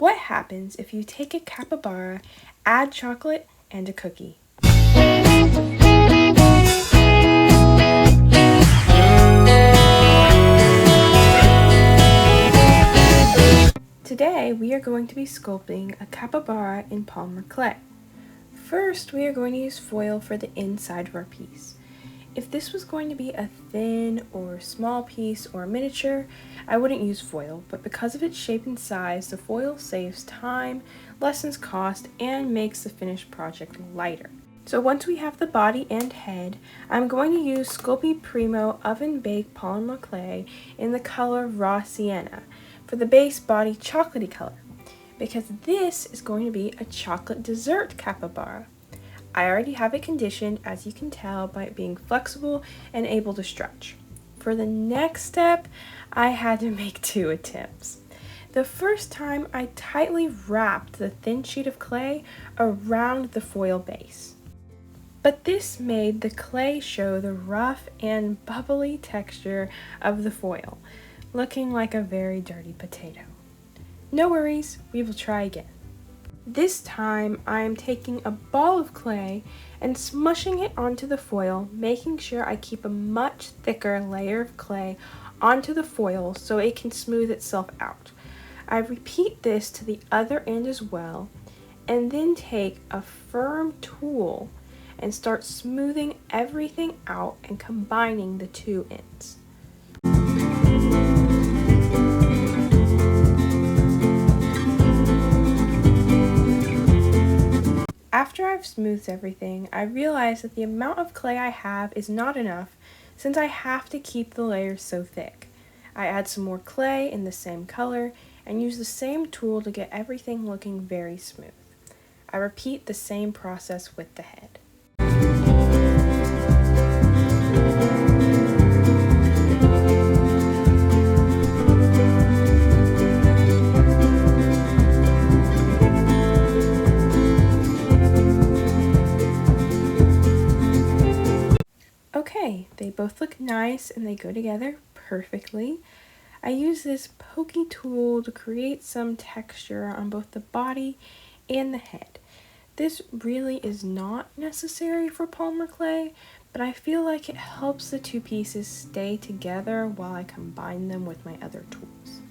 What happens if you take a capybara, add chocolate, and a cookie? Today we are going to be sculpting a capybara in polymer clay. First, we are going to use foil for the inside of our piece. If this was going to be a thin or small piece or miniature, I wouldn't use foil, but because of its shape and size, the foil saves time, lessens cost, and makes the finished project lighter. So once we have the body and head, I'm going to use Sculpey Primo Oven Baked Polymer Clay in the color Raw Sienna for the base body chocolatey color, because this is going to be a chocolate dessert capybara. I already have it conditioned, as you can tell by it being flexible and able to stretch. For the next step, I had to make 2 attempts. The first time, I tightly wrapped the thin sheet of clay around the foil base. But this made the clay show the rough and bubbly texture of the foil, looking like a very dirty potato. No worries, we will try again. This time, I am taking a ball of clay and smushing it onto the foil, making sure I keep a much thicker layer of clay onto the foil so it can smooth itself out. I repeat this to the other end as well, and then take a firm tool and start smoothing everything out and combining the 2 ends. After I've smoothed everything, I realize that the amount of clay I have is not enough since I have to keep the layers so thick. I add some more clay in the same color and use the same tool to get everything looking very smooth. I repeat the same process with the head. Okay, they both look nice and they go together perfectly. I use this pokey tool to create some texture on both the body and the head. This really is not necessary for polymer clay, but I feel like it helps the 2 pieces stay together while I combine them with my other tools.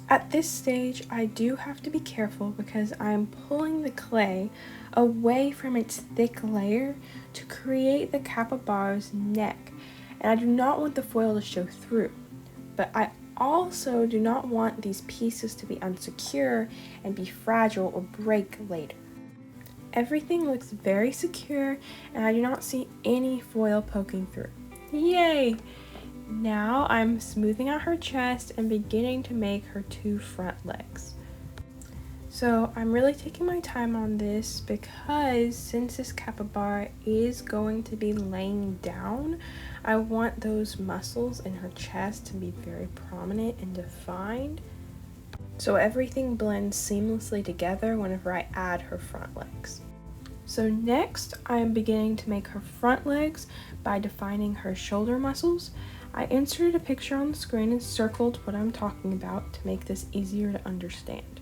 At this stage, I do have to be careful because I'm pulling the clay away from its thick layer to create the capybara's neck, and I do not want the foil to show through. But I also do not want these pieces to be unsecure and be fragile or break later. Everything looks very secure and I do not see any foil poking through. Yay! Now I'm smoothing out her chest and beginning to make her 2 front legs. So I'm really taking my time on this because since this capybara is going to be laying down, I want those muscles in her chest to be very prominent and defined, so everything blends seamlessly together whenever I add her front legs. So next, I am beginning to make her front legs by defining her shoulder muscles. I inserted a picture on the screen and circled what I'm talking about to make this easier to understand.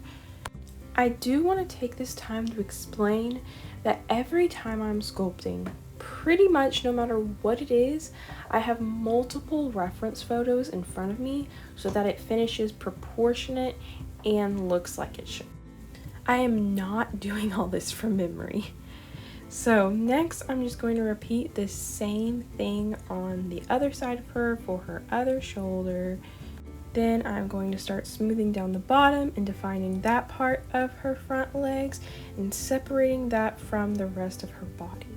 I do want to take this time to explain that every time I'm sculpting, pretty much no matter what it is, I have multiple reference photos in front of me so that it finishes proportionate and looks like it should. I am not doing all this from memory. So next, I'm just going to repeat this same thing on the other side of her for her other shoulder. Then I'm going to start smoothing down the bottom and defining that part of her front legs and separating that from the rest of her body.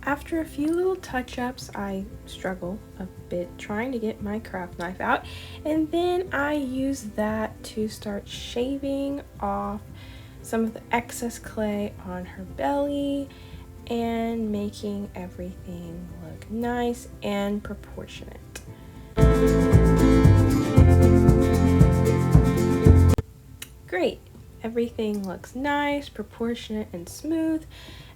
After a few little touch-ups, I struggle a bit trying to get my craft knife out, and then I use that to start shaving off some of the excess clay on her belly and making everything look nice and proportionate. Great, everything looks nice, proportionate, and smooth,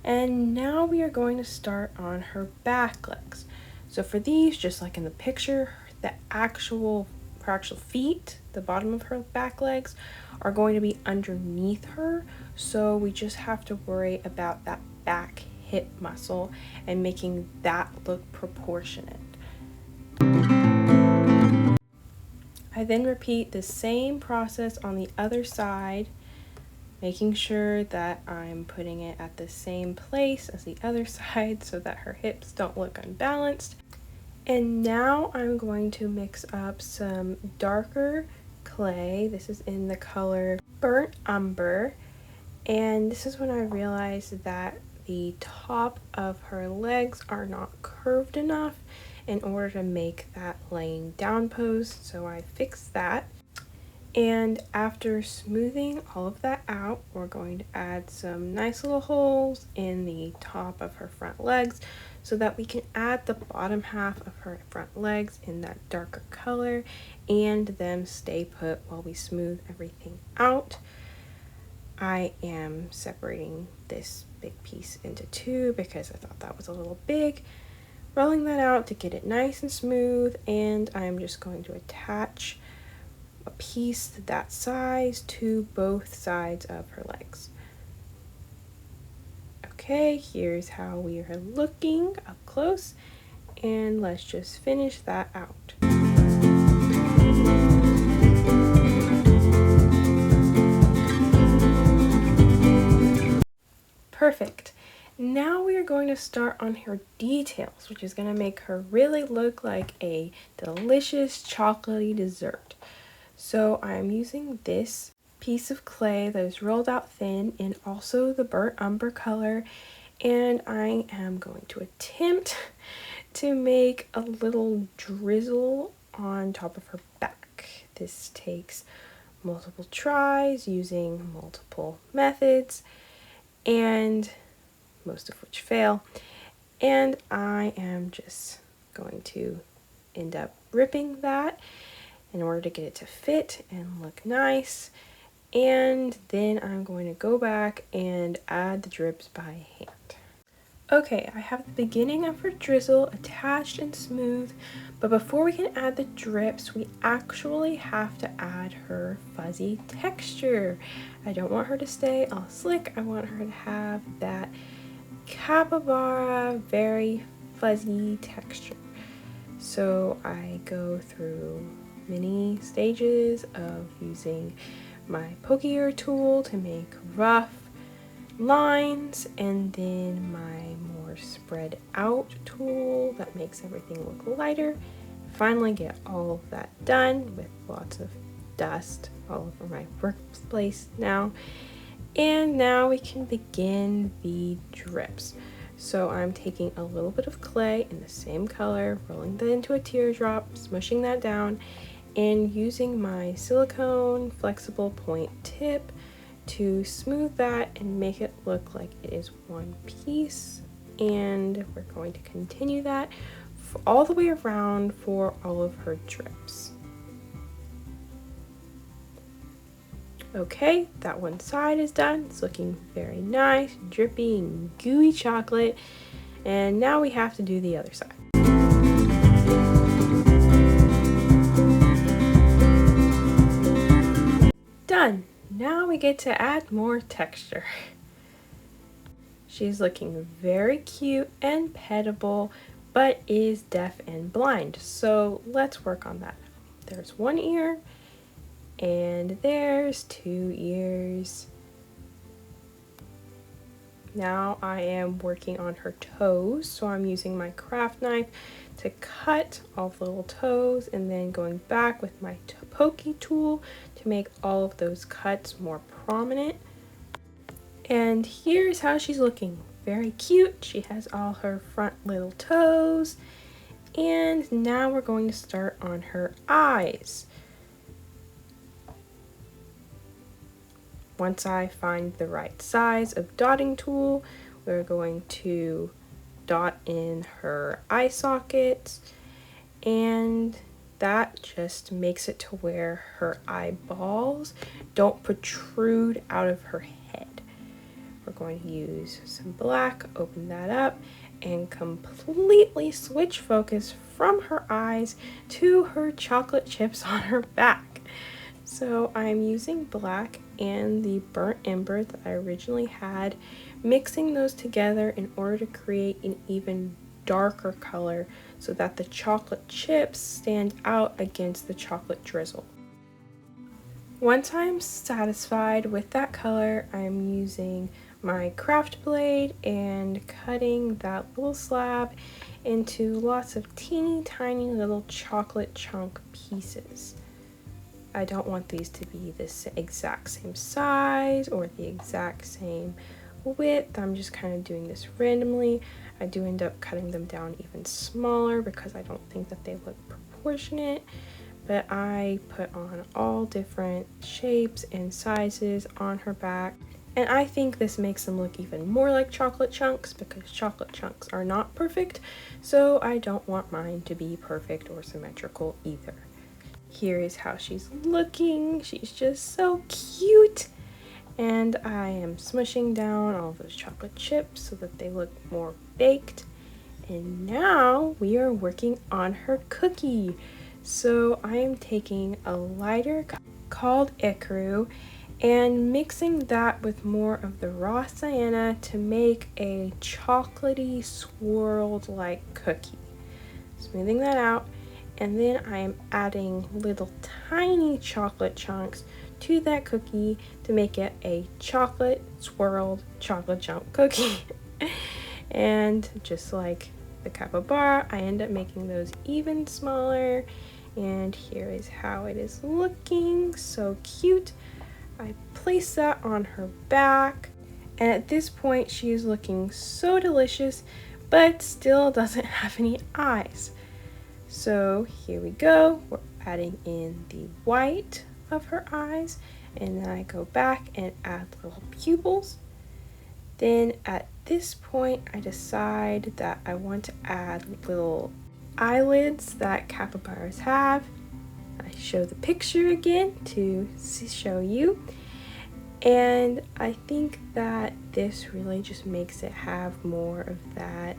and now we are going to start on her back legs. So for these, just like in the picture, the actual her actual feet, the bottom of her back legs, are going to be underneath her. So we just have to worry about that back hip muscle and making that look proportionate. I then repeat the same process on the other side, making sure that I'm putting it at the same place as the other side so that her hips don't look unbalanced. And now I'm going to mix up some darker clay. This is in the color Burnt Umber. And this is when I realized that the top of her legs are not curved enough in order to make that laying down pose. So I fixed that. And after smoothing all of that out, we're going to add some nice little holes in the top of her front legs so that we can add the bottom half of her front legs in that darker color and them stay put while we smooth everything out. I am separating this big piece into two because I thought that was a little big. Rolling that out to get it nice and smooth, and I'm just going to attach a piece that size to both sides of her legs. Okay, here's how we are looking up close, and let's just finish that out. Perfect. Now we are going to start on her details, which is going to make her really look like a delicious chocolatey dessert. So I'm using this piece of clay that is rolled out thin in also the burnt umber color, and I am going to attempt to make a little drizzle on top of her back. This takes multiple tries using multiple methods, and most of which fail, and I am just going to end up ripping that in order to get it to fit and look nice, and then I'm going to go back and add the drips by hand. Okay, I have the beginning of her drizzle attached and smooth, but before we can add the drips, we actually have to add her fuzzy texture. I don't want her to stay all slick. I want her to have that capybara, very fuzzy texture. So I go through many stages of using my pokier tool to make rough lines, and then my more spread out tool that makes everything look lighter. Finally get all of that done with lots of dust all over my workplace now. And now we can begin the drips. So I'm taking a little bit of clay in the same color, rolling that into a teardrop, smushing that down, and using my silicone flexible point tip to smooth that and make it look like it is one piece. And we're going to continue that all the way around for all of her drips. Okay, that one side is done. It's looking very nice, drippy and gooey chocolate. And now we have to do the other side. Done. Now we get to add more texture. She's looking very cute and petable, but is deaf and blind. So let's work on that. There's one ear, and there's two ears. Now I am working on her toes, so I'm using my craft knife to cut all the little toes and then going back with my pokey tool to make all of those cuts more prominent. And here's how she's looking. Very cute. She has all her front little toes. And now we're going to start on her eyes. Once I find the right size of dotting tool, we're going to dot in her eye sockets, and that just makes it to where her eyeballs don't protrude out of her head. We're going to use some black, open that up, and completely switch focus from her eyes to her chocolate chips on her back. So I'm using black and the burnt ember that I originally had, mixing those together in order to create an even darker color so that the chocolate chips stand out against the chocolate drizzle. Once I'm satisfied with that color, I'm using my craft blade and cutting that little slab into lots of teeny tiny little chocolate chunk pieces. I don't want these to be the exact same size or the exact same width. I'm just kind of doing this randomly. I do end up cutting them down even smaller because I don't think that they look proportionate. But I put on all different shapes and sizes on her back. And I think this makes them look even more like chocolate chunks because chocolate chunks are not perfect. So I don't want mine to be perfect or symmetrical either. Here is how she's looking. She's just so cute. And I am smushing down all those chocolate chips so that they look more baked. And now we are working on her cookie. So I am taking a lighter called ecru and mixing that with more of the raw sienna to make a chocolatey swirled like cookie. Smoothing that out, and then I am adding little tiny chocolate chunks to that cookie to make it a chocolate swirled chocolate chunk cookie. And just like the capybara, I end up making those even smaller. And here is how it is looking. So cute. I place that on her back, and at this point she is looking so delicious but still doesn't have any eyes. So here we go. We're adding in the white of her eyes, and then I go back and add little pupils. Then at this point I decide that I want to add little eyelids that capybaras have. I show the picture again to show you, and I think that this really just makes it have more of that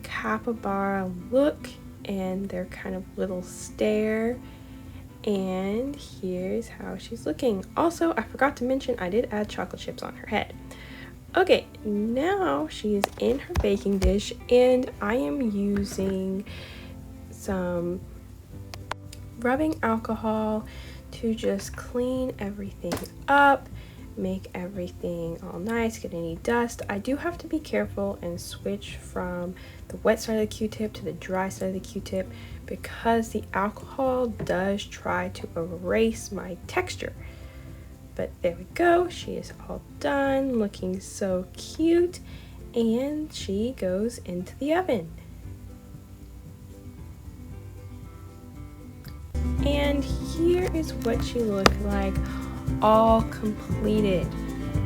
capybara look and their kind of little stare. And here's how she's looking. Also, I forgot to mention I did add chocolate chips on her head. Okay, now she is in her baking dish, and I am using some rubbing alcohol to just clean everything up, make everything all nice, get any dust. I do have to be careful and switch from the wet side of the Q-tip to the dry side of the Q-tip because the alcohol does try to erase my texture. But there we go, she is all done, looking so cute, and she goes into the oven. And here is what she looked like, all completed.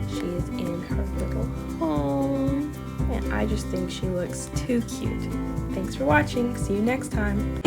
She is in her little home, and I just think she looks too cute. Thanks for watching. See you next time.